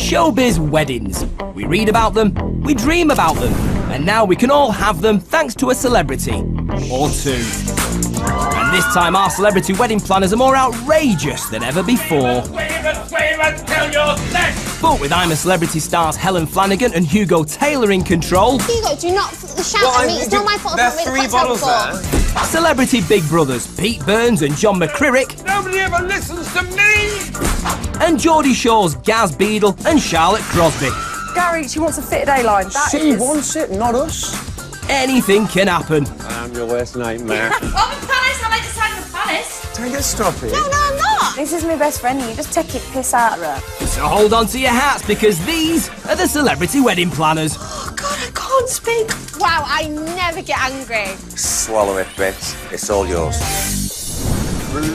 Showbiz weddings. We read about them, we dream about them, and now we can all have them thanks to a celebrity. Or two. And this time our celebrity wedding planners are more outrageous than ever before. But with I'm a Celebrity stars Helen Flanagan and Hugo Taylor in control... Hugo, do not shout at me. It's not my fault. There's 3 bottles there. Celebrity big brothers Pete Burns and John McCririck... Nobody ever listens to me! And Geordie Shore's Gaz Beadle and Charlotte Crosby. Gary, she wants a fitted A-line. She wants it, not us. Anything can happen. I'm your worst nightmare. Open Palace, I like the sound of Palace. Don't get stoppy. No, I'm not. This is my best friend. You just take it piss out of her. So hold on to your hats because these are the celebrity wedding planners. Oh, God, I can't speak. Wow, I never get angry. Swallow it, bitch. It's all yours.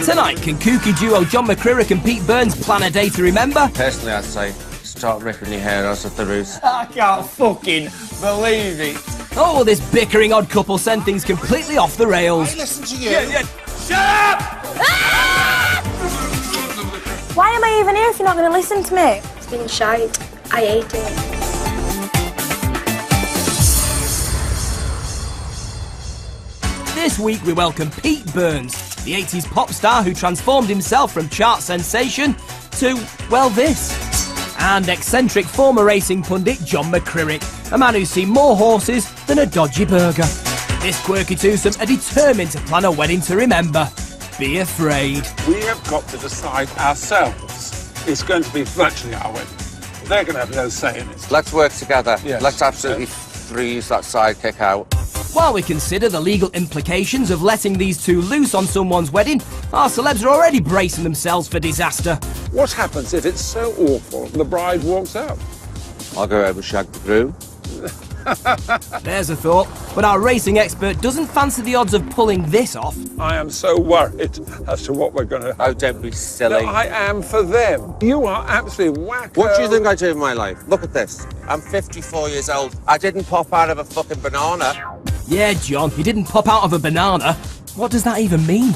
Tonight, can kooky duo John McCririck and Pete Burns plan a day to remember? Personally, I'd say start ripping your hair out at the roots. I can't fucking believe it. Or will this bickering odd couple send things completely off the rails? Listen to you. Shut up! Why am I even here if you're not going to listen to me? It's been shite. I hate it. This week we welcome Pete Burns, the 80s pop star who transformed himself from chart sensation to, well, this. And eccentric former racing pundit John McCririck, a man who's seen more horses than a dodgy burger. This quirky twosome are determined to plan a wedding to remember. Be afraid. We have got to decide ourselves. It's going to be virtually our wedding. They're going to have no say in it. Let's work together. Yes. Let's absolutely freeze that sidekick out. While we consider the legal implications of letting these two loose on someone's wedding, our celebs are already bracing themselves for disaster. What happens if it's so awful the bride walks out? I'll go over shag the groom. There's a thought, but our racing expert doesn't fancy the odds of pulling this off. I am so worried as to what we're going to... Oh, don't be silly. No, I am for them. You are absolutely wacko. What do you think I do in my life? Look at this. I'm 54 years old. I didn't pop out of a fucking banana. Yeah, John, you didn't pop out of a banana. What does that even mean?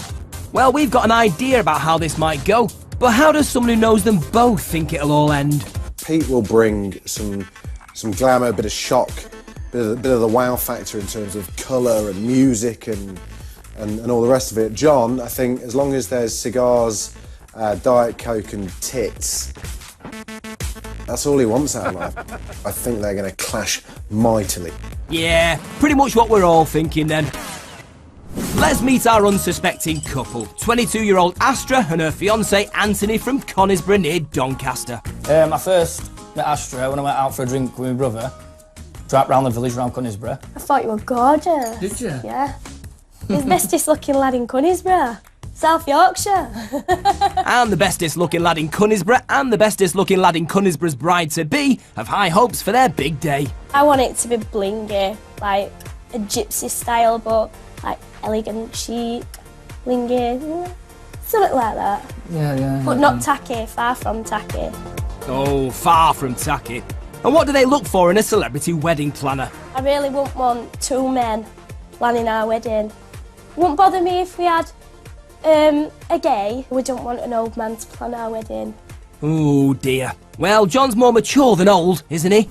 Well, we've got an idea about how this might go, but how does someone who knows them both think it'll all end? Pete will bring some glamour, a bit of shock, bit of the wow factor in terms of colour and music and all the rest of it. John, I think, as long as there's cigars, Diet Coke and tits, that's all he wants out of life. I think they're going to clash mightily. Yeah, pretty much what we're all thinking then. Let's meet our unsuspecting couple, 22-year-old Astra and her fiancé Anthony from Conisbrough near Doncaster. I first met Astra when I went out for a drink with my brother. Drove round the village around Conisbrough. I thought you were gorgeous. Did you? Yeah. He's the bestest looking lad in Conisbrough. South Yorkshire. And the bestest looking lad in Conisbrough and the bestest looking lad in Conisborough's bride-to-be have high hopes for their big day. I want it to be blingy, like a gypsy style, but like elegant, chic, blingy, something like that. Yeah. But not tacky, far from tacky. Oh, far from tacky. And what do they look for in a celebrity wedding planner? I really wouldn't want 2 men planning our wedding. Wouldn't bother me if we had a gay. We don't want an old man to plan our wedding. Oh dear. Well, John's more mature than old, isn't he?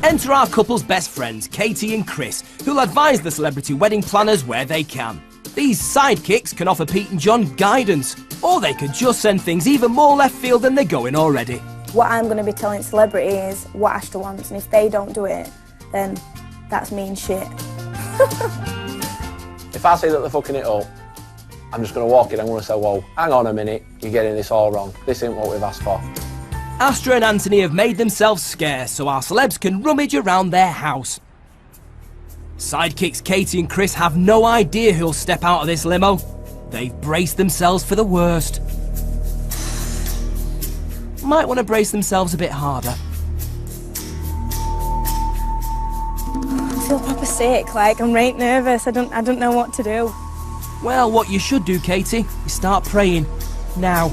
Enter our couple's best friends, Katie and Chris, who'll advise the celebrity wedding planners where they can. These sidekicks can offer Pete and John guidance, or they could just send things even more left field than they're going already. What I'm going to be telling celebrities is what Astra wants, and if they don't do it, then that's mean shit. If I say that they're fucking it up, I'm just going to walk in, I'm going to say, whoa, hang on a minute, you're getting this all wrong. This isn't what we've asked for. Astra and Anthony have made themselves scarce so our celebs can rummage around their house. Sidekicks Katie and Chris have no idea who'll step out of this limo. They've braced themselves for the worst. Might want to brace themselves a bit harder. I feel proper sick, like I'm right nervous. I don't know what to do. Well, what you should do, Katie, is start praying. Now.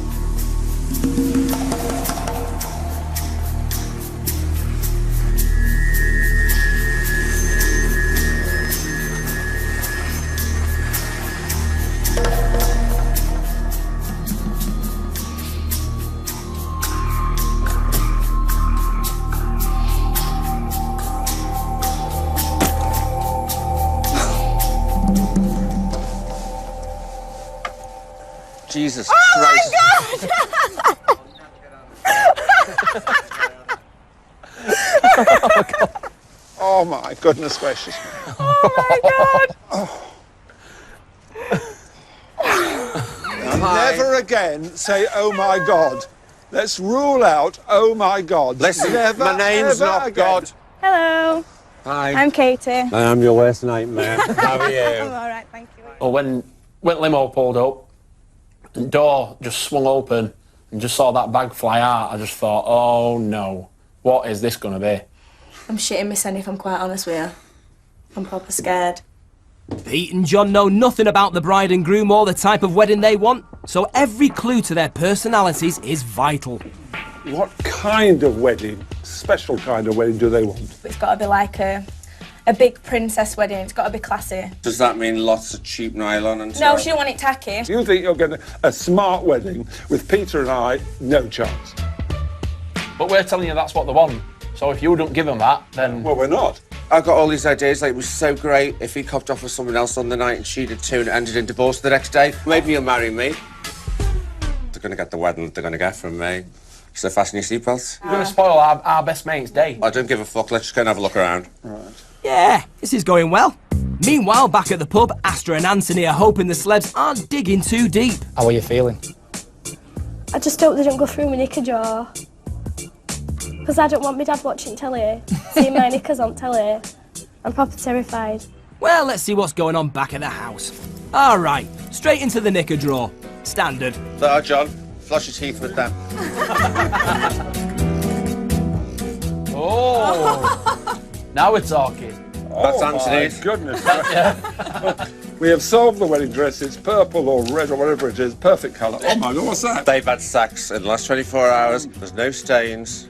Jesus Christ. Oh my goodness gracious. Never again say, oh my God. Let's rule out, oh my God. Listen, Never, my name's ever not again. God. Hello, Hi. I'm Katie. I am your worst nightmare. How are I'm you? all right, thank you. Well, when limo pulled up, the door just swung open and just saw that bag fly out, I just thought, oh no, what is this going to be? I'm shitting myself if I'm quite honest with you. I'm proper scared. Pete and John know nothing about the bride and groom or the type of wedding they want, so every clue to their personalities is vital. What kind of wedding, special kind of wedding do they want? It's got to be like a big princess wedding. It's got to be classy. Does that mean lots of cheap nylon and No, stuff? she don't want it tacky. Do you think you're getting a smart wedding with Peter and I? No chance. But we're telling you that's what they want, so if you don't give them that, then... Well, we're not. I got all these ideas, like it was so great if he copped off with someone else on the night and she did too and it ended in divorce the next day. Maybe he'll marry me. They're going to get the wedding that they're going to get from me. So fasten your seatbelts. We're going to spoil our best mate's day. I don't give a fuck, let's just go and have a look around. Yeah, this is going well. Meanwhile, back at the pub, Astra and Anthony are hoping the celebs aren't digging too deep. How are you feeling? I just hope they don't go through my knicker drawer. Because I don't want my dad watching telly, seeing my knickers on telly. I'm proper terrified. Well, let's see what's going on back at the house. All right, straight into the knicker drawer. Standard. There, John. Flush your teeth with them. Oh! Now we're talking. That's Oh, Anthony's. my goodness. We have solved the wedding dress. It's purple or red or whatever it is. Perfect colour. Oh my God, what's that? They've had sex in the last 24 hours. There's no stains.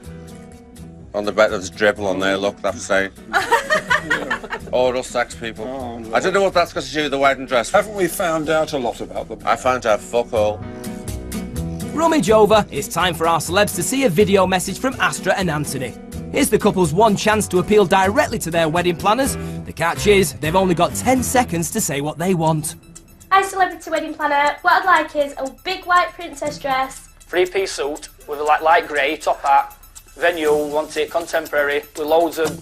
On the bed, there's dribble on there. Look, that's saying. Oral sex, people. Oh, Lord. I don't know what that's got to do with the wedding dress. Haven't we found out a lot about them? I found out fuck all. Rummage over, it's time for our celebs to see a video message from Astra and Anthony. Here's the couple's one chance to appeal directly to their wedding planners. The catch is, they've only got 10 seconds to say what they want. Hi, celebrity wedding planner. What I'd like is a big white princess dress. 3-piece suit with a light grey top hat. Venue, want it contemporary with loads of...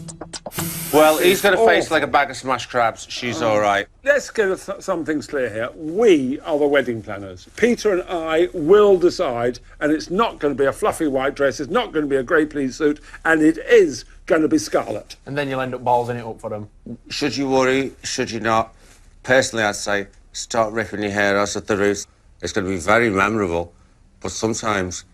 Well, he's got a face like a bag of smashed crabs. She's all right. Let's get some things clear here. We are the wedding planners. Peter and I will decide, and it's not going to be a fluffy white dress, it's not going to be a grey pleat suit, and it is going to be scarlet. And then you'll end up ballsing it up for them. Should you worry? Should you not? Personally, I'd say start ripping your hair out at the roots. It's going to be very memorable, but sometimes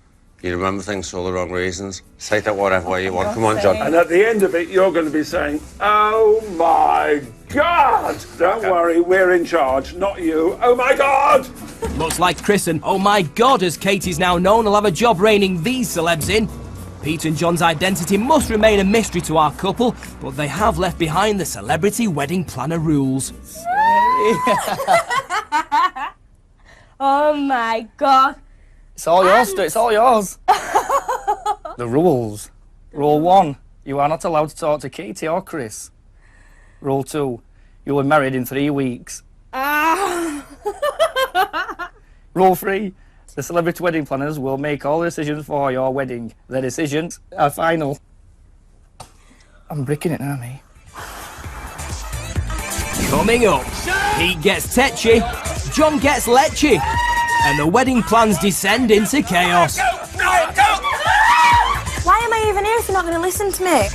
you remember things for all the wrong reasons. Say that whatever way you want. Come on, John. And at the end of it, you're going to be saying, oh my God! Don't worry, we're in charge, not you. Oh my God! Looks like Chris and oh my God, as Katie's now known, will have a job reining these celebs in. Pete and John's identity must remain a mystery to our couple, but they have left behind the celebrity wedding planner rules. Oh my God. It's all yours, it's all yours. The rules. Rule 1, you are not allowed to talk to Katie or Chris. Rule 2, you were married in 3 weeks. Rule 3, the celebrity wedding planners will make all decisions for your wedding. Their decisions are final. I'm bricking it now, me. Coming up, Pete gets tetchy, John gets lechy, and the wedding plans descend into chaos. Why am I even here if you're not going to listen to me?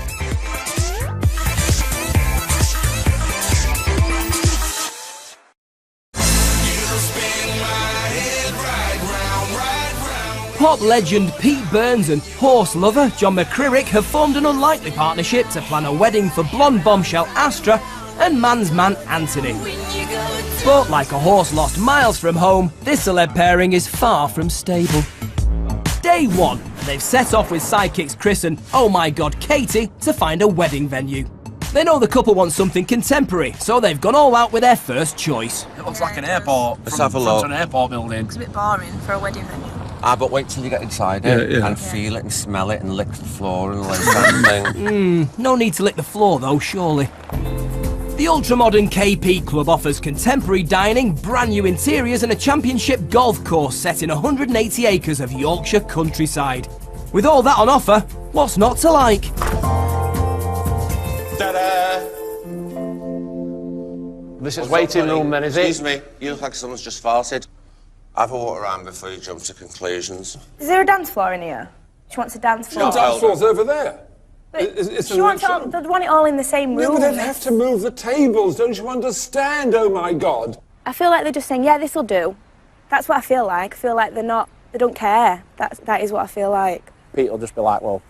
Pop legend Pete Burns and horse lover John McCririck have formed an unlikely partnership to plan a wedding for blonde bombshell Astra and man's man Anthony. But like a horse lost miles from home, this celeb pairing is far from stable. Day 1, and they've set off with sidekicks Chris and, oh my God, Katie, to find a wedding venue. They know the couple wants something contemporary, so they've gone all out with their first choice. It looks like an airport. Let's have a look. An airport building. It's a bit boring for a wedding venue. But wait till you get inside it and feel it and smell it and lick the floor and all those kind of things. No need to lick the floor though, surely. The ultra-modern KP Club offers contemporary dining, brand new interiors and a championship golf course set in 180 acres of Yorkshire countryside. With all that on offer, what's not to like? Ta-da! This is waiting room then, is it? Excuse me, you look like someone's just farted. Have a walk around before you jump to conclusions. Is there a dance floor in here? She wants a dance floor. The dance floor's over there. She wants they want it all in the same room. No, but they'd have to move the tables, don't you understand? Oh my God. I feel like they're just saying, yeah, this'll do. That's what I feel like. I feel like they don't care. That is what I feel like. Pete will just be like, well,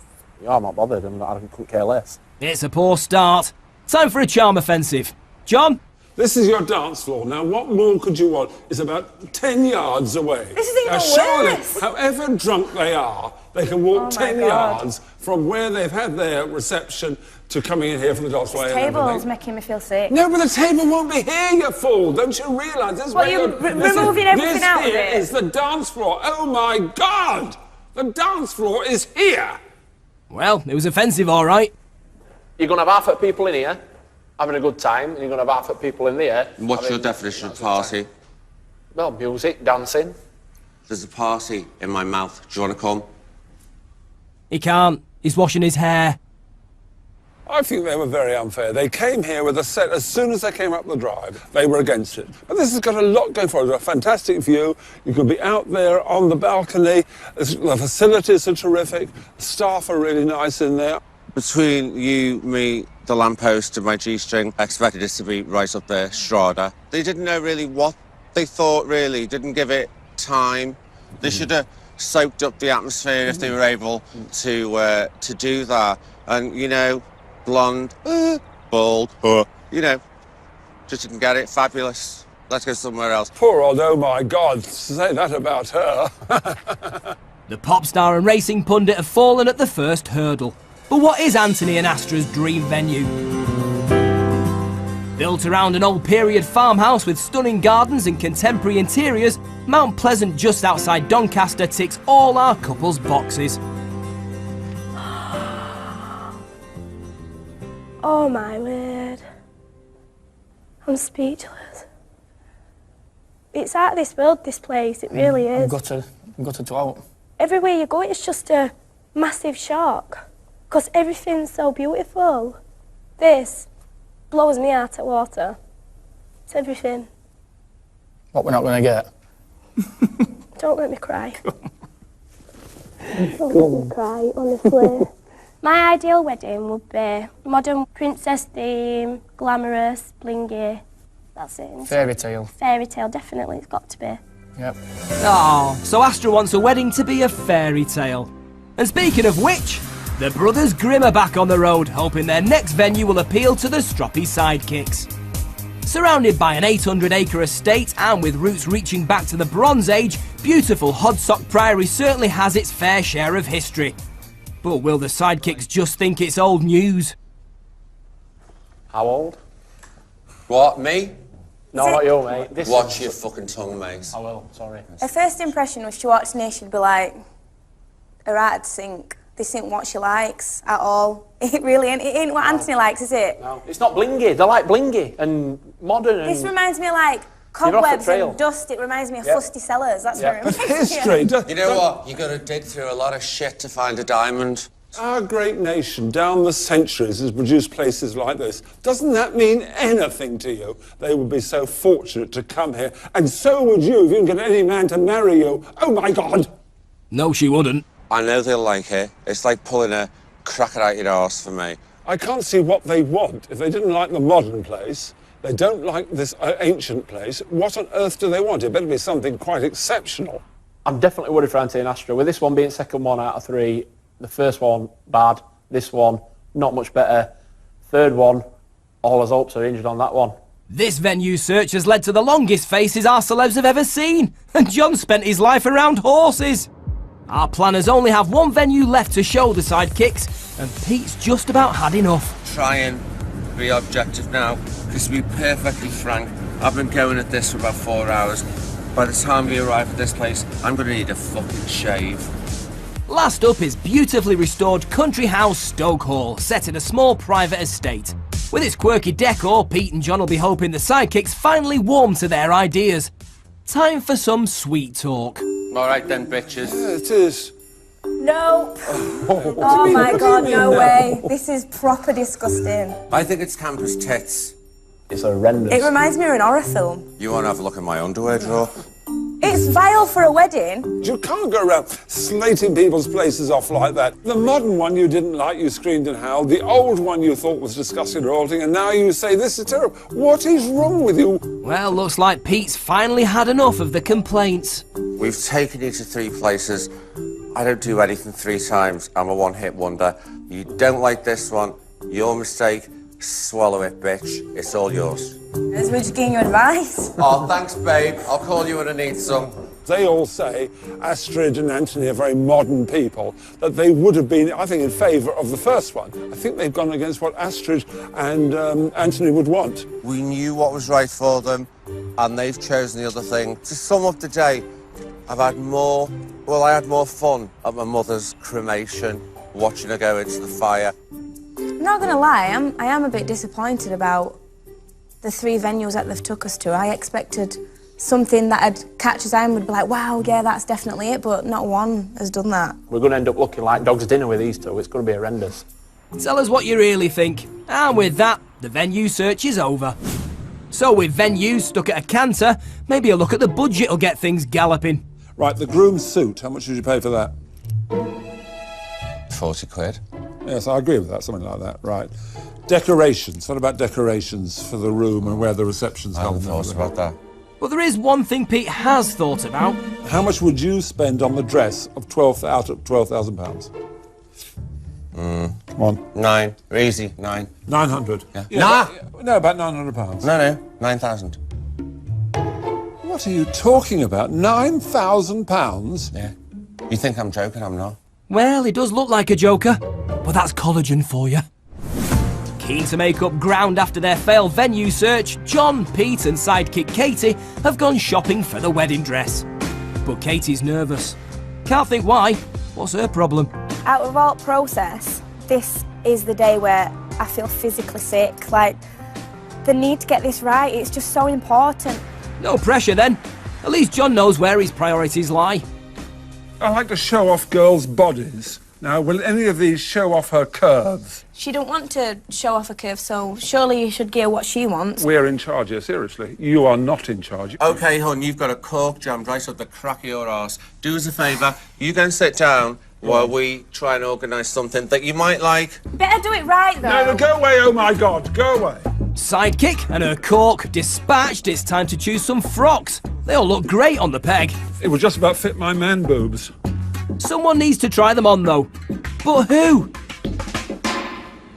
yeah, I'm not bothered and I couldn't care less. It's a poor start. Time for a charm offensive. John? This is your dance floor. Now, what more could you want? It's about 10 yards away. This is even surely, worse. however drunk they are, they can walk 10 yards from where they've had their reception to coming in here for the dance floor. This table's making me feel sick. No, but the table won't be here, you fool. Don't you realise? This is What, you're removing everything out of it? This here is the dance floor. Oh, my God! The dance floor is here. Well, it was offensive, all right. You're going to have half at people in here having a good time, and you're going to have half at people in there. What's your definition of party? Well, music, dancing. There's a party in my mouth. Do you want to come? He can't. He's washing his hair. I think they were very unfair. They came here with a set as soon as they came up the drive. They were against it. But this has got a lot going for it. It's a fantastic view. You can be out there on the balcony. The facilities are terrific. The staff are really nice in there. Between you, me, the lamppost and my G-string, I expected this to be right up there, Strada. They didn't know really what they thought, really. Didn't give it time. They should have soaked up the atmosphere if they were able to do that. And, you know, blonde, bald, you know, just didn't get it. Fabulous. Let's go somewhere else. Poor old, oh my God, say that about her. The pop star and racing pundit have fallen at the first hurdle. But what is Anthony and Astra's dream venue? Built around an old period farmhouse with stunning gardens and contemporary interiors, Mount Pleasant just outside Doncaster ticks all our couples' boxes. Oh my word. I'm speechless. It's out of this world, this place, it really is. I'm gutted to out. Everywhere you go, it's just a massive shock. Because everything's so beautiful. This blows me out of water. It's everything. What we're not going to get? Don't make me cry. Don't make me cry, honestly. My ideal wedding would be modern princess theme, glamorous, blingy. That's it. Fairy tale. Fairy tale, definitely, it's got to be. Yep. Oh, so Astra wants a wedding to be a fairy tale. And speaking of which, the brothers Grimm are back on the road, hoping their next venue will appeal to the stroppy sidekicks. Surrounded by an 800-acre estate and with roots reaching back to the Bronze Age, beautiful Hodsock Priory certainly has its fair share of history. But will the sidekicks just think it's old news? How old? What, me? No, not you, mate. Watch your fucking tongue, mate. I will, sorry. Her first impression was she walks in here, she'd be like, her heart'd sink. This ain't what she likes at all. It really ain't. It ain't what Anthony likes, is it? No, it's not blingy. They like blingy and modern. And This reminds me of like cobwebs and dust. It reminds me of fusty cellars. That's what it reminds me of. History. You know what? You got to dig through a lot of shit to find a diamond. Our great nation, down the centuries, has produced places like this. Doesn't that mean anything to you? They would be so fortunate to come here, and so would you if you can get any man to marry you. Oh, my God! No, she wouldn't. I know they'll like it. It's like pulling a cracker out your arse for me. I can't see what they want. If they didn't like the modern place, they don't like this ancient place, what on earth do they want? It better be something quite exceptional. I'm definitely worried for Anthony and Astra. With this one being second one out of three, the first one, bad. This one, not much better. Third one, all his hopes are injured on that one. This venue search has led to the longest faces our celebs have ever seen, and John spent his life around horses. Our planners only have one venue left to show the sidekicks, and Pete's just about had enough. Try and be objective now, because to be perfectly frank, I've been going at this for about 4 hours. By the time we arrive at this place, I'm going to need a fucking shave. Last up is beautifully restored country house Stoke Hall, set in a small private estate. With its quirky decor, Pete and John will be hoping the sidekicks finally warm to their ideas. Time for some sweet talk. All right then, bitches. Yeah, it is. Nope. Oh my God, no way. This is proper disgusting. I think it's campus tits. It's horrendous. It reminds me of an horror film. You want to have a look at my underwear drawer? It's vile for a wedding. You can't go around slating people's places off like that. The modern one you didn't like, you screamed and howled. The old one you thought was disgusting or revolting, and now you say this is terrible. What is wrong with you? Well, looks like Pete's finally had enough of the complaints. We've taken you to 3 places. I don't do anything 3 times. I'm a one-hit wonder. You don't like this one. Your mistake. Swallow it, bitch. It's all yours. As we're just giving you advice. Oh, thanks, babe. I'll call you when I need some. They all say Astrid and Anthony are very modern people, that they would have been, I think, in favour of the first one. I think they've gone against what Astrid and Anthony would want. We knew what was right for them, and they've chosen the other thing. To sum up the day, I had more fun at my mother's cremation, watching her go into the fire. I'm not gonna lie, I am a bit disappointed about the 3 venues that they've took us to. I expected something that'd catch his eye and would be like, wow, yeah, that's definitely it, but not one has done that. We're going to end up looking like Dog's Dinner with these 2. It's going to be horrendous. Tell us what you really think. And with that, the venue search is over. So with venues stuck at a canter, maybe a look at the budget will get things galloping. Right, the groom's suit, how much did you pay for that? 40 quid. Yes, I agree with that, something like that, right. Decorations, what about decorations for the room and where the reception's held? I haven't thought about that. But there is one thing Pete has thought about. How much would you spend on the dress of £12,000? Come on. 9. Easy, 9. 900. Yeah. No, about £900. No, 9,000. What are you talking about? £9,000? Yeah. You think I'm joking? I'm not. Well, it does look like a joker, but that's collagen for you. Keen to make up ground after their failed venue search, John, Pete and sidekick Katie have gone shopping for the wedding dress. But Katie's nervous. Can't think why. What's her problem? Out of all process, this is the day where I feel physically sick. Like, the need to get this right, it's just so important. No pressure then. At least John knows where his priorities lie. I like to show off girls' bodies. Now, will any of these show off her curves? She don't want to show off a curve, so surely you should gear what she wants. We're in charge here, seriously. You are not in charge. OK, hon, you've got a cork jammed right up the crack of your arse. Do us a favour, you go and sit down while we try and organise something that you might like. Better do it right, though. No, go away, oh my God, go away. Sidekick and her cork dispatched. It's time to choose some frocks. They all look great on the peg. It would just about fit my man boobs. Someone needs to try them on, though. But who?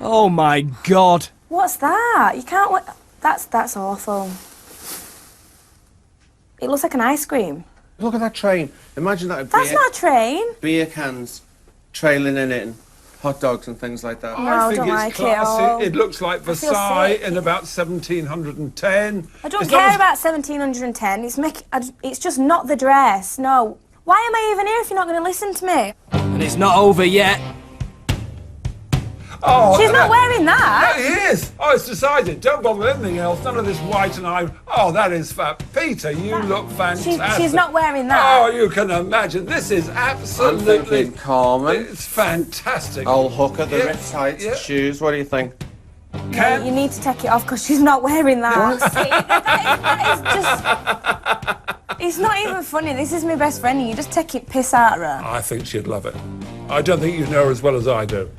Oh, my God. What's that? You can't... That's awful. It looks like an ice cream. Look at that train. Imagine that. That's not a train. Beer cans trailing in it and hot dogs and things like that. No, I I think don't it's like it classy. all. It looks like feel Versailles sick. in about 1710. I don't It's not care as- about 1710. It's just not the dress. No. Why am I even here if you're not going to listen to me? And it's not over yet. Oh, She's not wearing No, that. he is. Oh, it's decided. Don't bother with anything else. None of this white and I. Oh, that is fat. Peter, you look fantastic. She's not wearing that. Oh, you can imagine. This is I'm absolutely. thinking Carmen. It's fantantastic. Old hooker, the Yeah, rip tights, yeah. shoes. What do you think? No, you need to take it off because she's not wearing that. that is just... It's not even funny. This is my best friend and you just take it piss out of her. I think she'd love it. I don't think you know her as well as I do.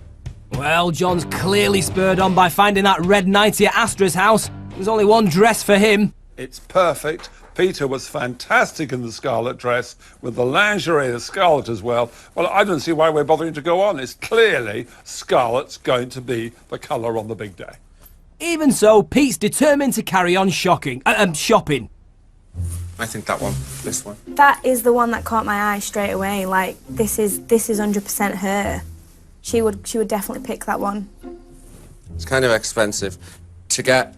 Well, John's clearly spurred on by finding that red nightie at Astra's house. There's only one dress for him. It's perfect. Peter was fantastic in the scarlet dress, with the lingerie of scarlet as well. Well, I don't see why we're bothering to go on. It's clearly scarlet's going to be the colour on the big day. Even so, Pete's determined to carry on shopping. I think that one. This one. That is the one that caught my eye straight away. Like, this is 100% her. She would definitely pick that one. It's kind of expensive. To get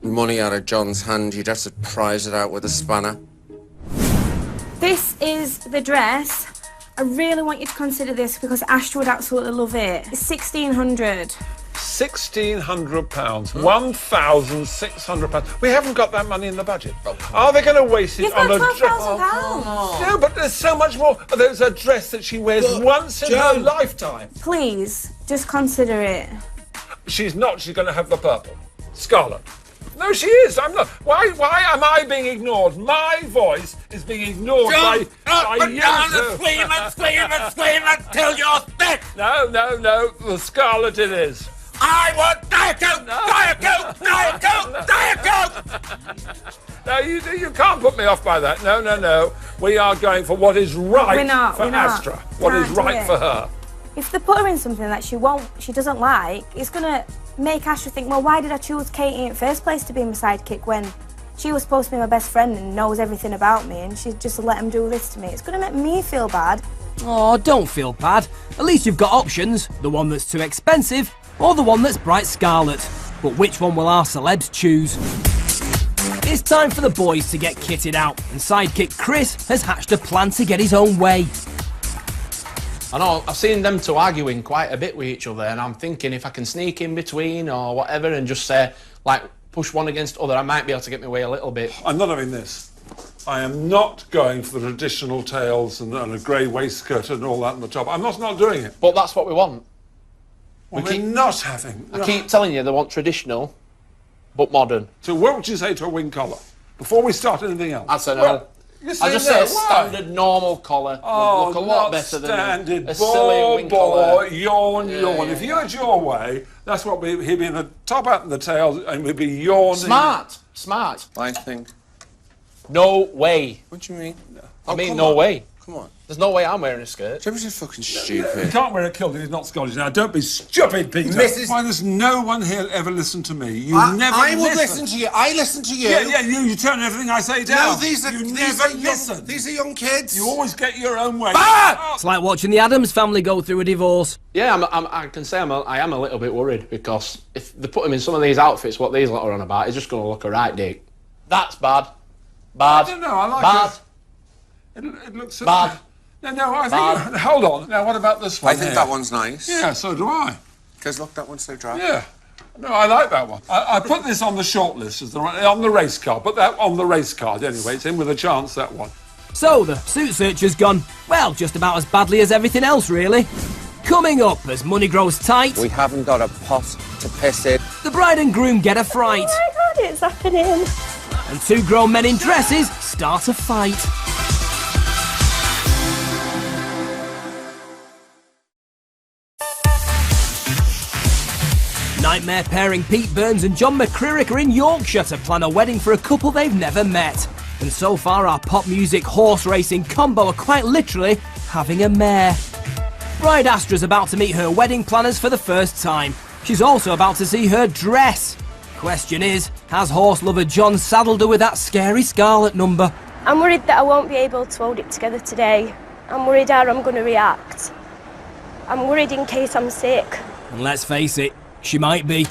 money out of John's hand, you'd have to prize it out with a spanner. This is the dress. I really want you to consider this because Astra would absolutely love it. It's 1600. £1,600. £1,600. We haven't got that money in the budget. Are they going to waste it You've on got a dress? £12,000. No, but there's so much more. There's a dress that she wears once in her lifetime. Please, just consider it. She's not. She's going to have the purple. Scarlet. No, she is. I'm not. Why am I being ignored? My voice is being ignored by you. Scream until you're sick! No, the scarlet it is. I want Diet Coke! Diet Coke! Diet Coke! Diet Coke! No, you can't put me off by that. No. We are going for what is right for Astra. What is right for her. If they put her in something that she doesn't like, it's gonna make Astra think, well, why did I choose Katie in first place to be my sidekick when she was supposed to be my best friend and knows everything about me, and she just let him do this to me? It's gonna make me feel bad. Oh, don't feel bad. At least you've got options. The one that's too expensive, or the one that's bright scarlet. But which one will our celebs choose? It's time for the boys to get kitted out, and sidekick Chris has hatched a plan to get his own way. I know, I've seen them two arguing quite a bit with each other, and I'm thinking if I can sneak in between or whatever and just say, like, push one against other, I might be able to get my way a little bit. I'm not having this. I am not going for the traditional tails and a grey waistcoat and all that on the top. I'm not doing it. But that's what we want. Well, we're not having... I keep telling you they want traditional, but modern. So what would you say to a wing collar? Before we start anything else? I'd say no. Well, I just say a standard normal collar would look a lot better than a silly wing collar. Yawn. If you had your way, that's what he'd be in the top hat and the tail, and we'd be yawning. Smart. I think. No way. What do you mean? I mean, no way. Come on. There's no way I'm wearing a skirt. Jeremy's just fucking You stupid. can't wear a kilt if he's not Scottish. Now, don't be stupid, Peter. Why does no one here ever listen to me? You never I will listen to you. I listen to you. Yeah, you turn everything I say down. No, these are listen. These are young kids. You always get your own way. It's like watching the Addams family go through a divorce. Yeah, I can say I am a little bit worried because if they put him in some of these outfits, what these lot are on about, he's just going to look a right dick. That's bad. I don't know. I like bad. It looks bad. No, I think... Hold on. Now, what about this one? I think that one's nice. Yeah, so do I. Because look, that one's so dry. Yeah. No, I like that one. I put this on the short list, on the race card. Put that on the race card anyway. It's in with a chance, that one. So the suit searcher's gone, well, just about as badly as everything else, really. Coming up, as money grows tight... We haven't got a pot to piss in. The bride and groom get a fright. Oh my God, it's happening. And two grown men in dresses start a fight. Nightmare pairing Pete Burns and John McCririck are in Yorkshire to plan a wedding for a couple they've never met. And so far our pop music horse racing combo are quite literally having a mare. Bride Astra's about to meet her wedding planners for the first time. She's also about to see her dress. Question is, has horse lover John saddled her with that scary Scarlet number? I'm worried that I won't be able to hold it together today. I'm worried how I'm going to react. I'm worried in case I'm sick. And let's face it, she might be.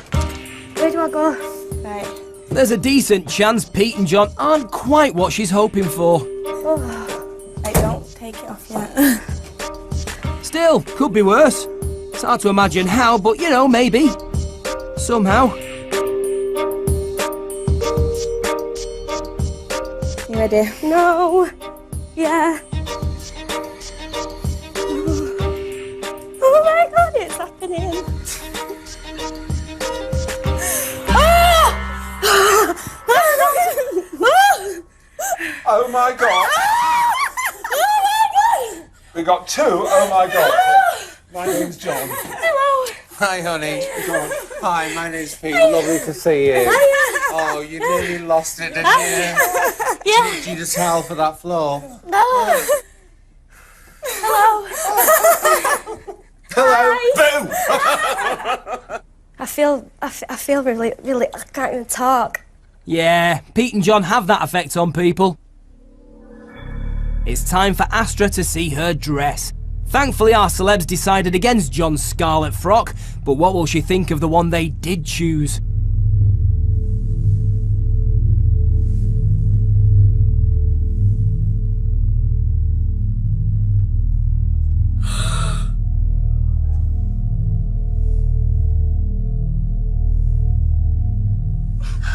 Where do I go? Right. There's a decent chance Pete and John aren't quite what she's hoping for. Right, don't take it off yet. Still, could be worse. It's hard to imagine how, but you know, maybe. Somehow. You ready? No. Yeah. Oh my God, it's happening. Oh my God. Oh my God. We got two. Oh my God. My name's John. Hello. Hi, honey. Hi, my name's Pete. Lovely to see you. Oh, you nearly lost it, didn't you? Yeah. Did you just howl for that floor? No. Hello. Hello. Hi. I feel really, I can't even talk. Yeah, Pete and John have that effect on people. It's time for Astra to see her dress. Thankfully, our celebs decided against John's scarlet frock, but what will she think of the one they did choose?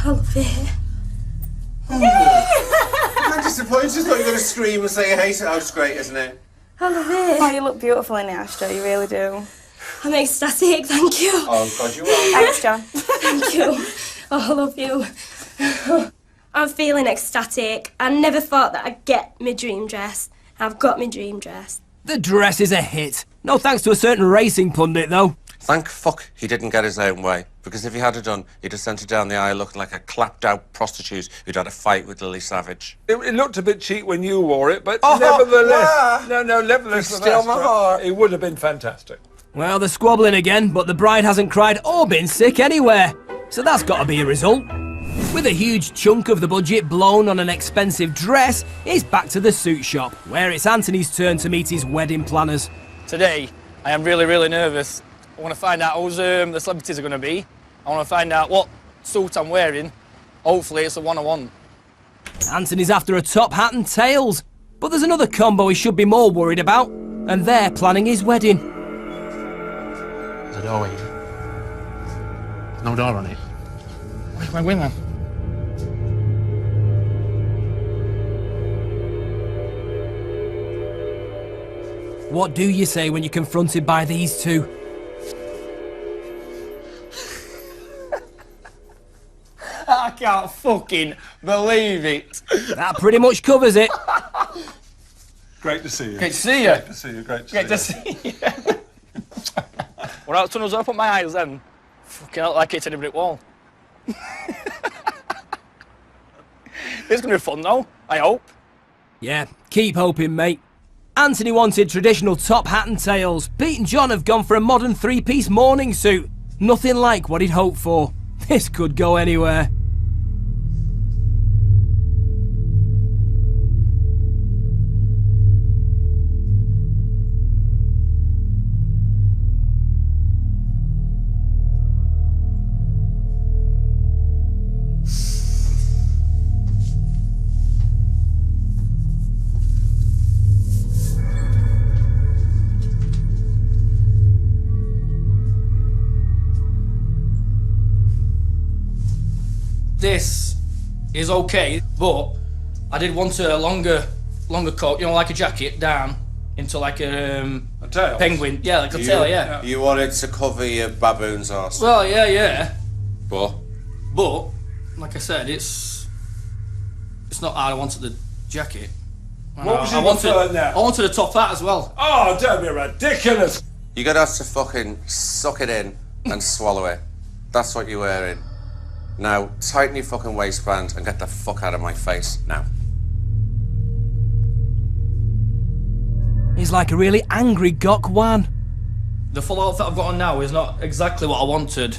I love it. I'm disappointed. Just thought you were going to scream and say you hate it. Oh, it's great, isn't it? I love it. Oh, you look beautiful in it, Astra, you really do. I'm ecstatic, thank you. Oh, God, you are. Thanks, John. Thank you. Oh, I love you. I'm feeling ecstatic. I never thought that I'd get my dream dress. I've got my dream dress. The dress is a hit. No thanks to a certain racing pundit, though. Thank fuck he didn't get his own way, because if he had it done, he'd have sent her down the aisle looking like a clapped-out prostitute who'd had a fight with Lily Savage. It looked a bit cheap when you wore it, but nevertheless... yeah. Nevertheless... Still my heart. It would have been fantastic. Well, they're squabbling again, but the bride hasn't cried or been sick anywhere. So that's got to be a result. With a huge chunk of the budget blown on an expensive dress, it's back to the suit shop, where it's Anthony's turn to meet his wedding planners. Today, I am really, really nervous. I want to find out who the celebrities are going to be. I want to find out what suit I'm wearing. Hopefully it's the one I want. Anthony's after a top hat and tails, but there's another combo he should be more worried about, and they're planning his wedding. There's a doorway here. There's no door on it. Where am I going then? What do you say when you're confronted by these two? I can't fucking believe it. That pretty much covers it. Great to see you. Great to see you. Great to see you. Great to see you. When I tunnels open my eyes then, fucking look like it's in a brick wall. It's going to be fun though, I hope. Yeah, keep hoping, mate. Anthony wanted traditional top hat and tails. Pete and John have gone for a modern three-piece morning suit. Nothing like what he'd hoped for. This could go anywhere. This is okay, but I did want a longer coat, you know, like a jacket down into like a tail. Penguin. Yeah, like a tail, yeah. You wanted to cover your baboon's arse. Well, yeah. But like I said, it's not how I wanted the jacket. What was your preferred now? I wanted a top hat as well. Oh, don't be ridiculous. you're gonna have to fucking suck it in and swallow it. That's what you're wearing. Now, tighten your fucking waistband and get the fuck out of my face now. He's like a really angry Gok Wan. The full outfit I've got on now is not exactly what I wanted.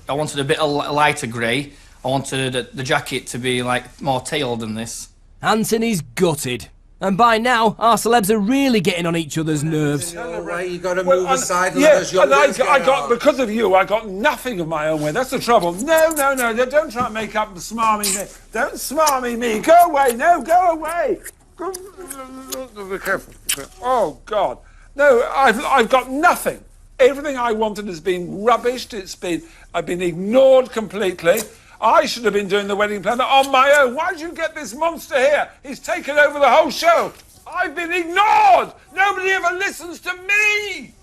I wanted a bit of lighter grey. I wanted the jacket to be like more tailed than this. Anthony's gutted. And by now, our celebs are really getting on each other's nerves. No way, you gotta move aside and yeah, let us young and I girls get got, on. because of you, I got nothing of my own way. That's the trouble. No, don't try and make up and smarmy me. Don't smarmy me. Go away, no, go away. Be careful. Oh, God. No, I've got nothing. Everything I wanted has been rubbished. I've been ignored completely. I should have been doing the wedding planner on my own. Why did you get this monster here? He's taken over the whole show. I've been ignored. Nobody ever listens to me.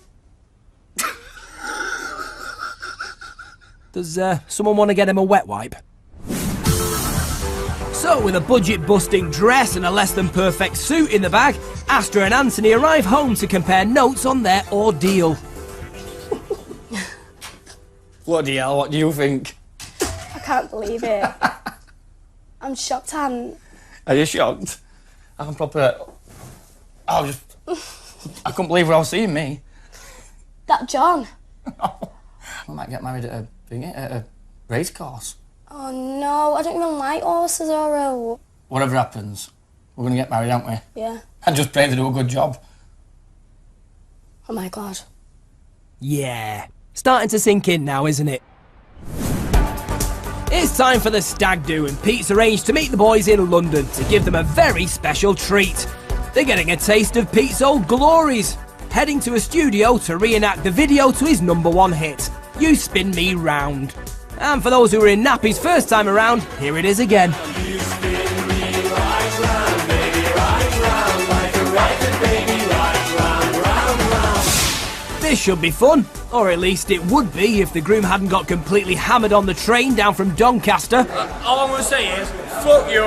Does someone want to get him a wet wipe? So, with a budget-busting dress and a less-than-perfect suit in the bag, Astra and Anthony arrive home to compare notes on their ordeal. What do you think? I can't believe it. I'm shocked, Anne. Are you shocked? I'm proper... I couldn't believe what I was seeing, me. That John. I might get married at a race course. Oh no, I don't even like horses or Whatever happens, we're going to get married, aren't we? Yeah. And just pray they do a good job. Oh my God. Yeah. Starting to sink in now, isn't it? It's time for the stag do, and Pete's arranged to meet the boys in London to give them a very special treat. They're getting a taste of Pete's old glories, heading to a studio to reenact the video to his #1 hit, You Spin Me Round. And for those who were in nappies first time around, here it is again. This should be fun, or at least it would be if the groom hadn't got completely hammered on the train down from Doncaster. All I'm going to say is, fuck you,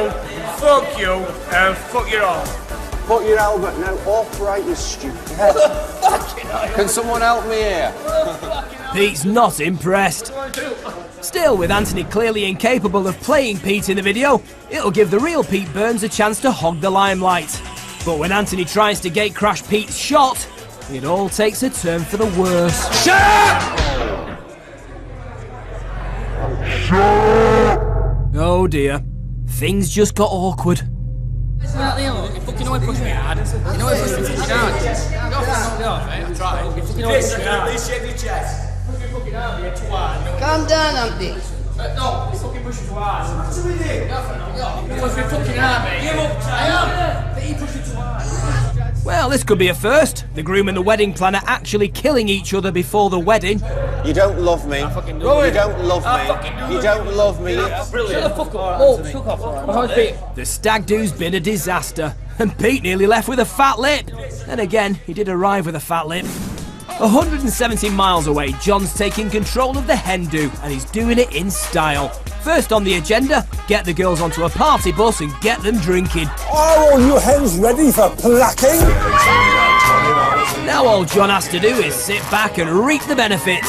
and fuck your all. Put your Albert now upright, you stupid. Can someone help me here? Pete's not impressed. Still, with Anthony clearly incapable of playing Pete in the video, it'll give the real Pete Burns a chance to hog the limelight. But when Anthony tries to gatecrash Pete's shot, it all takes a turn for the worse. Shut up! Oh dear, things just got awkward. You fucking know he pushed me hard. You know he pushed me fucking hard. At least shake your chest. Calm down, Andy. No, he fucking pushed me too hard. What's with you? He pushed me fucking hard, mate. Give up, I am. But he pushed me too hard. Well, this could be a first. The groom and the wedding planner actually killing each other before the wedding. You don't love me. You don't love me. You don't love me. Brilliant. Shut the fuck up. Oh, fuck off. The stag do's been a disaster, and Pete nearly left with a fat lip. Then again, he did arrive with a fat lip. 170 miles away, John's taking control of the hen do, and he's doing it in style. First on the agenda, get the girls onto a party bus and get them drinking. Are all you hens ready for plucking? Now all John has to do is sit back and reap the benefits.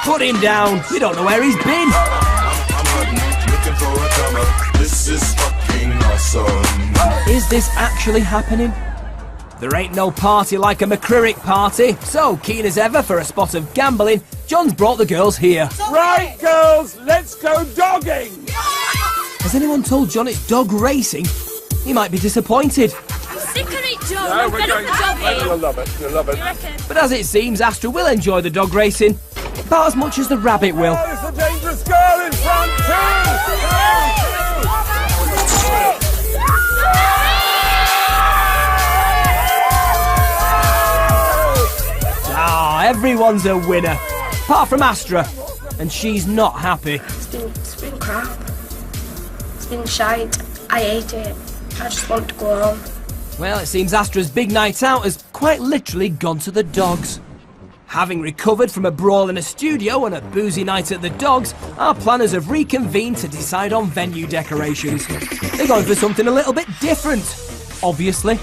Put him down, we don't know where he's been. Is this actually happening? There ain't no party like a McCririck party, so keen as ever for a spot of gambling, John's brought the girls here. Right, girls, let's go dogging! Has anyone told John it's dog racing? He might be disappointed. Sick of it, Joe. I'm fed up with dogging. You'll love it, you'll love it. But as it seems, Astra will enjoy the dog racing, about as much as the rabbit will. Oh, it's a dangerous girl in front too! Everyone's a winner, apart from Astra, and she's not happy. It's been crap. It's been shite. I hate it. I just want to go home. Well, it seems Astra's big night out has quite literally gone to the dogs. Having recovered from a brawl in a studio and a boozy night at the dogs, our planners have reconvened to decide on venue decorations. They're going for something a little bit different, obviously.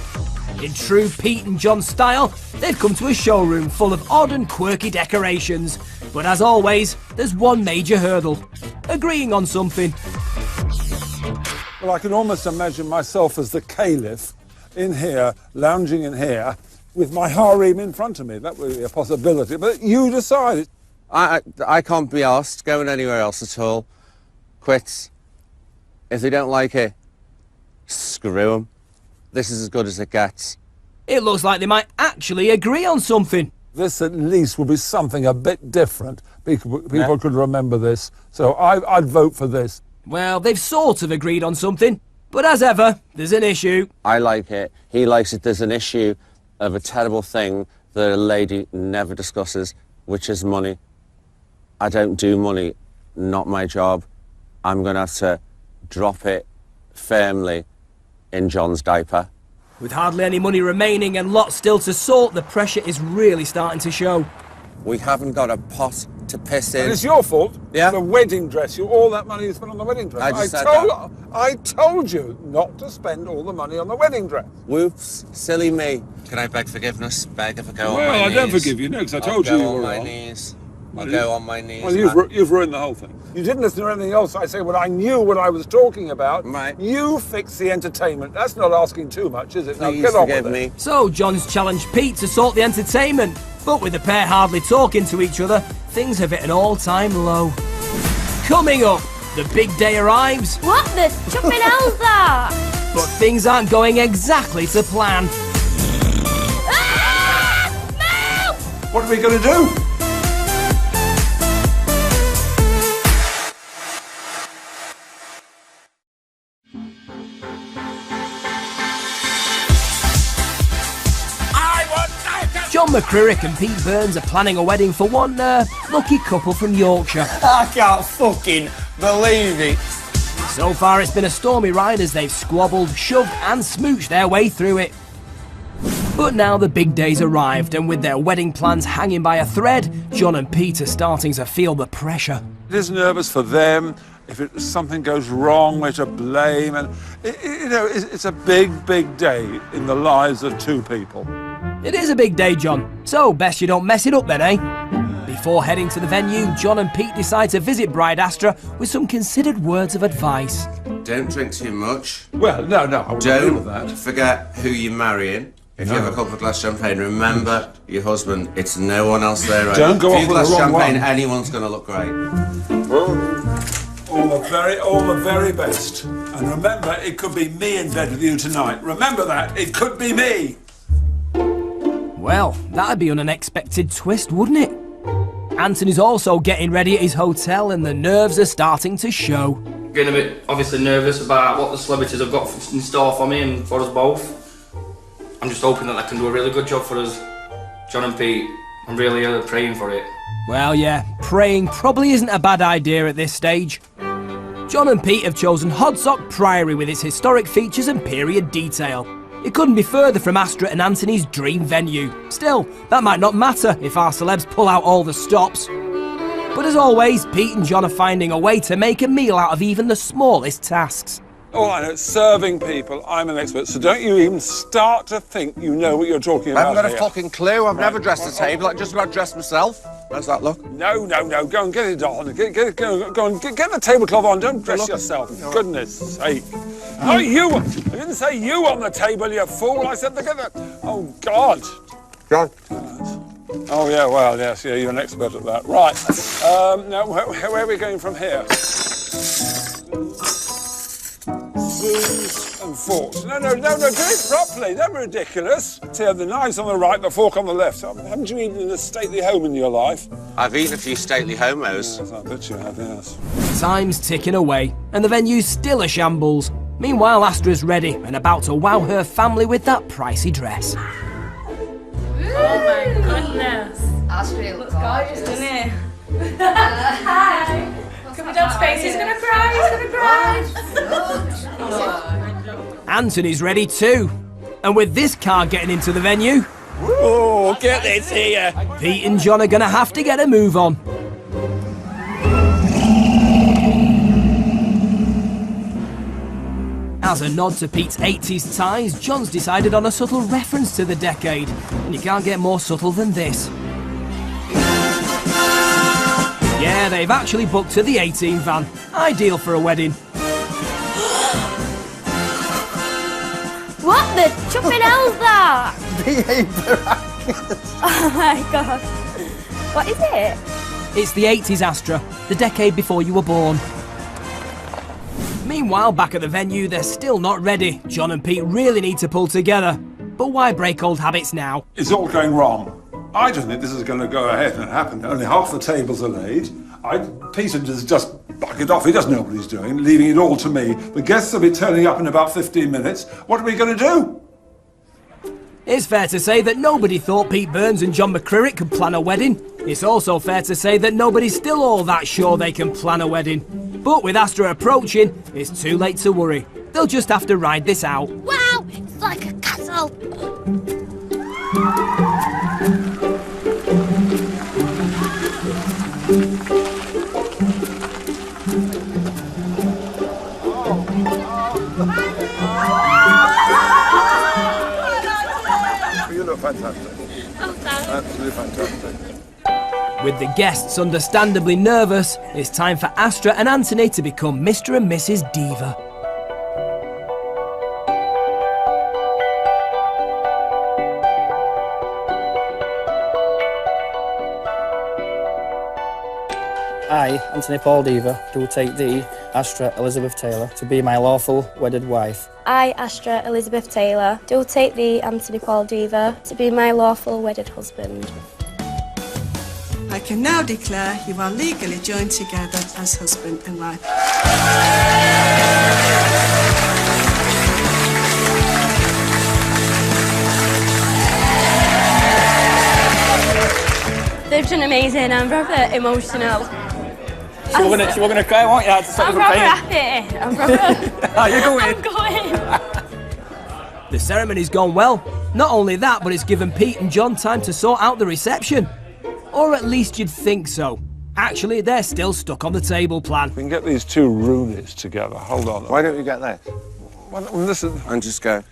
In true Pete and John style, they've come to a showroom full of odd and quirky decorations. But as always, there's one major hurdle: agreeing on something. Well, I can almost imagine myself as the caliph in here, lounging in here, with my harem in front of me. That would be a possibility, but you decide. I can't be asked going anywhere else at all. Quits. If they don't like it, screw them. This is as good as it gets. It looks like they might actually agree on something. This at least will be something a bit different. People could remember this. So I'd vote for this. Well, they've sort of agreed on something. But as ever, there's an issue. I like it. He likes it. There's an issue of a terrible thing that a lady never discusses, which is money. I don't do money. Not my job. I'm going to have to drop it firmly in John's diaper. With hardly any money remaining and lots still to sort, the pressure is really starting to show. We haven't got a pot to piss in. And it's your fault. Yeah. The wedding dress. All that money you spent on the wedding dress. I just said that. I told you not to spend all the money on the wedding dress. Whoops, silly me. Can I beg forgiveness? Beg if I go on my knees? Well, I don't forgive you, no, because I told you you were on my wrong. knees. I'll go on my knees. Well, you've ruined the whole thing. You didn't listen to anything else I said when I knew what I was talking about. Right. You fix the entertainment. That's not asking too much, is it? Now, Please get on forgive with me. it. So John's challenged Pete to sort the entertainment. But with the pair hardly talking to each other, things have hit an all-time low. Coming up, the big day arrives. What the chupping hell's that? But things aren't going exactly to plan. Ah! No! What are we going to do? John McCririck and Pete Burns are planning a wedding for one lucky couple from Yorkshire. I can't fucking believe it. So far it's been a stormy ride as they've squabbled, shoved and smooched their way through it. But now the big day's arrived, and with their wedding plans hanging by a thread, John and Pete are starting to feel the pressure. It is nervous for them. If something goes wrong, we're to blame. And, it's a big, big day in the lives of two people. It is a big day, John, so best you don't mess it up then, eh? Before heading to the venue, John and Pete decide to visit bride Astra with some considered words of advice. Don't drink too much. Well, no, I wouldn't agree with that. Don't forget who you're marrying. If you have a couple of glass champagne, remember your husband. It's no one else there. Right? Don't go off with with a glass the wrong champagne, one. anyone's going to look great. All the very best. And remember, it could be me in bed with you tonight. Remember that. It could be me. Well, that'd be an unexpected twist, wouldn't it? Anthony's also getting ready at his hotel and the nerves are starting to show. Getting a bit obviously nervous about what the celebrities have got in store for me and for us both. I'm just hoping that I can do a really good job for us, John and Pete. I'm really praying for it. Well, yeah, praying probably isn't a bad idea at this stage. John and Pete have chosen Hodsock Priory with its historic features and period detail. It couldn't be further from Astra and Anthony's dream venue. Still, that might not matter if our celebs pull out all the stops. But as always, Pete and John are finding a way to make a meal out of even the smallest tasks. Oh, I know, serving people, I'm an expert, so don't you even start to think you know what you're talking about. I haven't got here. a fucking clue. I've never dressed a table. I just about dressed myself. How's that look? No. Go and get it on. Go and get the tablecloth on. Don't dress yourself. For goodness sake. Not you. I didn't say you on the table, you fool. I said the. Oh, God. John. Oh, yeah, well, yes, yeah, you're an expert at that. Right. Now, where are we going from here? Spoons and forks. No, do it properly. Don't be ridiculous. So the knife's on the right, the fork on the left. Haven't you eaten in a stately home in your life? I've eaten a few stately homos. Yes, I bet you have, yes. Time's ticking away, and the venue's still a shambles. Meanwhile, Astra's ready and about to wow her family with that pricey dress. Oh my goodness. Astra looks gorgeous, doesn't it? Hi. Can we don't space? He's gonna cry. Anthony's ready too. And with this car getting into the venue... Oh, get this here. Pete and John are gonna have to get a move on. As a nod to Pete's 80s ties, John's decided on a subtle reference to the decade. And you can't get more subtle than this. Yeah, they've actually booked a the 18 van. Ideal for a wedding. What the chuffing hell's that? Miraculous. Oh my God. What is it? It's the 80s, Astra, the decade before you were born. Meanwhile, back at the venue, they're still not ready. John and Pete really need to pull together. But why break old habits now? It's all going wrong. I don't think this is going to go ahead and happen. Only half the tables are laid. Peter just bug it off. He doesn't know what he's doing, leaving it all to me. The guests will be turning up in about 15 minutes. What are we going to do? It's fair to say that nobody thought Pete Burns and John McCririck could plan a wedding. It's also fair to say that nobody's still all that sure they can plan a wedding. But with Astra approaching, it's too late to worry. They'll just have to ride this out. Wow, it's like a castle. You look fantastic. Absolutely fantastic. With the guests understandably nervous, it's time for Astra and Anthony to become Mr. and Mrs. Diva. I, Anthony Paul Diva, do take thee, Astra Elizabeth Taylor, to be my lawful wedded wife. I, Astra Elizabeth Taylor, do take thee, Anthony Paul Diva, to be my lawful wedded husband. I can now declare you are legally joined together as husband and wife. They've done amazing. I'm proper emotional. She was gonna cry, weren't you? I'm proper happy. I'm proper... Are you going? I'm going. The ceremony's gone well. Not only that, but it's given Pete and John time to sort out the reception. Or at least you'd think so. Actually, they're still stuck on the table plan. We can get these two Roonies together. Hold on. Why don't we get that? Well, listen. And just go.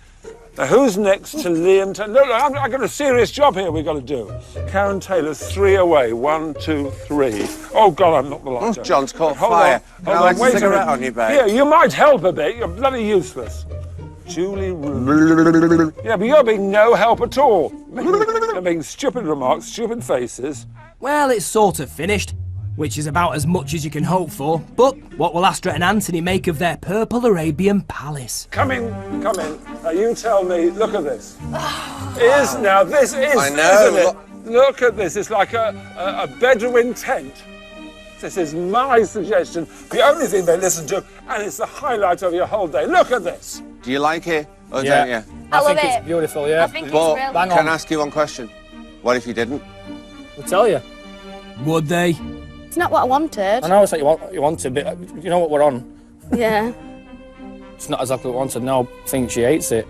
Now, who's next to Liam? Look, I've got a serious job here we've got to do. Karen Taylor's 3 away. 1, 2, 3. Oh, God, I'm not the lighter. Oh, John's caught Hold fire. On. Can I Hold light on, a wait cigarette minute. on you, babe? Here, you might help a bit. You're bloody useless. Julie Rooney. Yeah, but you're being no help at all. You're making stupid remarks, stupid faces. Well, it's sort of finished, which is about as much as you can hope for. But what will Astra and Anthony make of their purple Arabian palace? Come in. Now, you tell me, look at this. This is, I know. Isn't it? Look at this. It's like a Bedouin tent. This is my suggestion. The only thing they listen to, and it's the highlight of your whole day. Look at this. Do you like it or Yeah. don't you? I love think it. it's beautiful, yeah. I think it's But brilliant. Bang can on. I ask you one question? What if you didn't? I'll tell you. Would they? It's not what I wanted. I know it's like you wanted, but you know what we're on? Yeah. It's not exactly what I wanted. No, I think she hates it.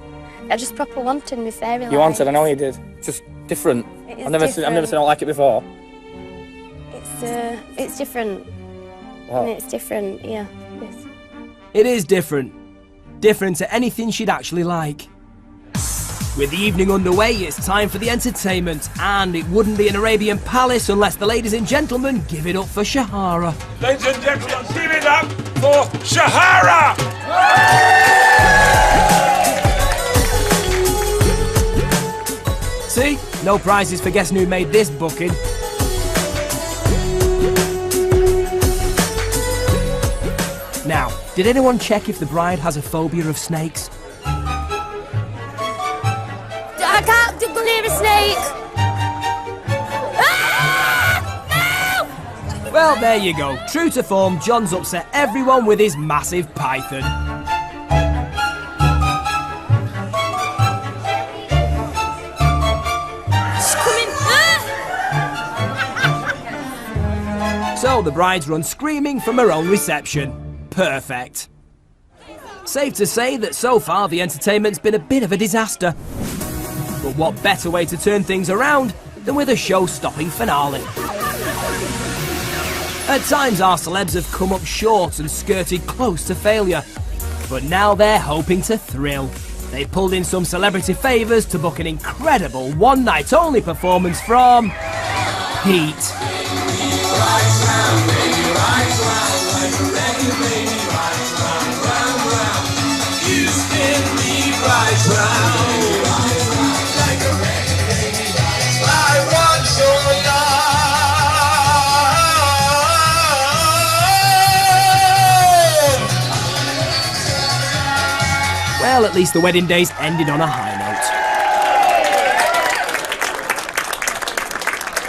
I just proper wanted my fairy lights. You wanted, I know you did. Just different. It is I've never seen it like it before. It's different. Wow. And it's different, yeah. Yes. It is different. Different to anything she'd actually like. With the evening underway, it's time for the entertainment, and it wouldn't be an Arabian palace unless the ladies and gentlemen give it up for Shahara. Ladies and gentlemen, give it up for Shahara! See? No prizes for guessing who made this booking. Now, did anyone check if the bride has a phobia of snakes? I can't do near a snake! Ah! No! Well, there you go. True to form, John's upset everyone with his massive python. She's coming. Ah! So the bride's run screaming from her own reception. Perfect. Safe to say that so far the entertainment's been a bit of a disaster. But what better way to turn things around than with a show-stopping finale? At times our celebs have come up short and skirted close to failure. But now they're hoping to thrill. They pulled in some celebrity favours to book an incredible one-night-only performance from Pete. Well, at least the wedding days ended on a high note.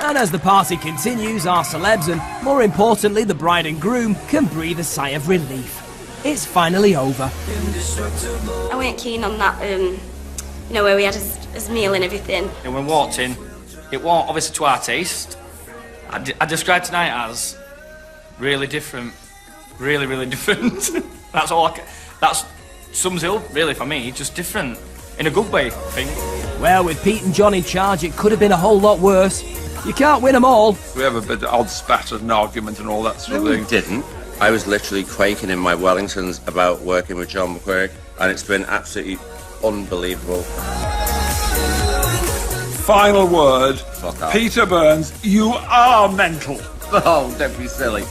And as the party continues, our celebs and, more importantly, the bride and groom can breathe a sigh of relief. It's finally over. I weren't keen on that, where we had his meal and everything. And when we walked in, it wasn't obviously to our taste. I described tonight as really different. Really, really different. That's all that sums it up, really, for me. Just different. In a good way, I think. Well, with Pete and John in charge, it could have been a whole lot worse. You can't win them all. We have a bit of odd spat and argument and all that sort of thing. Didn't. I was literally quaking in my Wellingtons about working with John McQuirk, and it's been absolutely unbelievable. Final word. Fuck off. Peter Burns, you are mental. Oh, don't be silly.